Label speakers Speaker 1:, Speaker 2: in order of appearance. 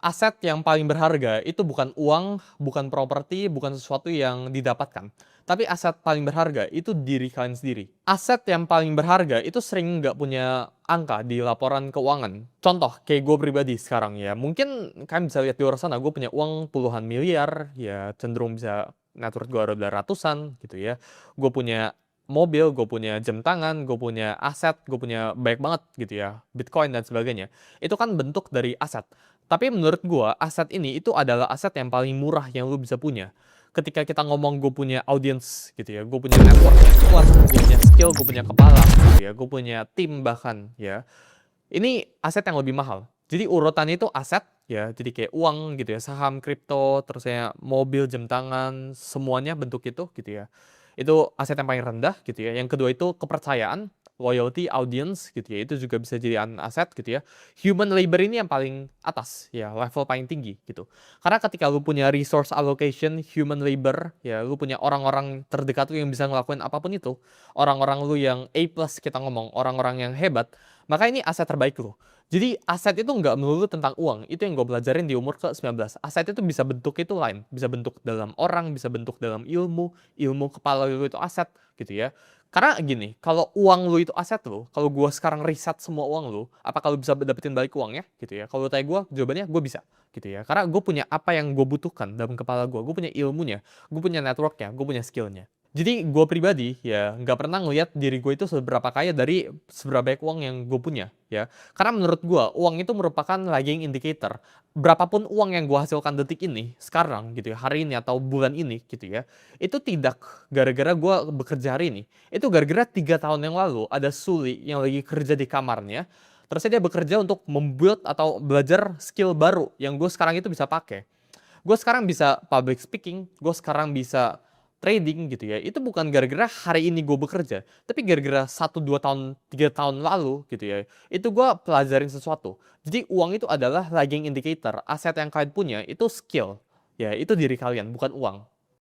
Speaker 1: Aset yang paling berharga itu bukan uang, bukan properti, bukan sesuatu yang didapatkan. Tapi aset paling berharga itu diri kalian sendiri. Aset yang paling berharga itu sering nggak punya angka di laporan keuangan. Contoh, kayak gue pribadi sekarang ya. Mungkin kalian bisa lihat di luar sana, gue punya uang puluhan miliar, ya cenderung bisa net worth gue ada ratusan gitu ya. Gue punya mobil, gue punya jam tangan, gue punya aset, gue punya banyak banget gitu ya. Bitcoin dan sebagainya. Itu kan bentuk dari aset. Tapi menurut gua, aset ini itu adalah aset yang paling murah yang lu bisa punya. Ketika kita ngomong gue punya audience gitu ya, gue punya network yang kuat, gue punya skill, gue punya kepala gitu ya, gue punya tim bahkan ya. Ini aset yang lebih mahal. Jadi urutannya itu aset ya, jadi kayak uang gitu ya, saham, kripto, terus ya mobil, jam tangan, semuanya bentuk itu gitu ya. Itu aset yang paling rendah gitu ya. Yang kedua itu kepercayaan, loyalty, audience gitu ya. Itu juga bisa jadi aset gitu ya. Human labor ini yang paling atas ya, level paling tinggi gitu. Karena ketika lu punya resource allocation, human labor ya, lu punya orang-orang terdekat lu yang bisa ngelakuin apapun itu. Orang-orang lu yang A+ kita ngomong, orang-orang yang hebat, maka ini aset terbaik lu. Jadi aset itu nggak melulu tentang uang. Itu yang gue pelajarin di umur ke-19. Aset itu bisa bentuk itu lain. Bisa bentuk dalam orang, bisa bentuk dalam ilmu. Ilmu kepala lu itu aset gitu ya. Karena gini, kalau uang lu itu aset lu, kalau gue sekarang riset semua uang lu, apakah lu bisa dapetin balik uangnya gitu ya? Kalau tanya gue, jawabannya gue bisa gitu ya. Karena gue punya apa yang gue butuhkan dalam kepala gue punya ilmunya, gue punya networknya, gue punya skillnya. Jadi gue pribadi ya nggak pernah ngelihat diri gue itu seberapa kaya dari seberapa banyak uang yang gue punya ya. Karena menurut gue uang itu merupakan lagging indicator. Berapapun uang yang gue hasilkan detik ini, sekarang gitu ya, hari ini atau bulan ini gitu ya, itu tidak gara-gara gue bekerja hari ini. Itu gara-gara 3 tahun yang lalu ada Suli yang lagi kerja di kamarnya. Terus dia bekerja untuk membuild atau belajar skill baru yang gue sekarang itu bisa pakai. Gue sekarang bisa public speaking, gue sekarang bisa trading gitu ya. Itu bukan gara-gara hari ini gue bekerja, tapi gara-gara 1, 2 tahun, 3 tahun lalu gitu ya. Itu gue pelajarin sesuatu. Jadi uang itu adalah lagging indicator. Aset yang kalian punya itu skill. Ya, itu diri kalian, bukan uang.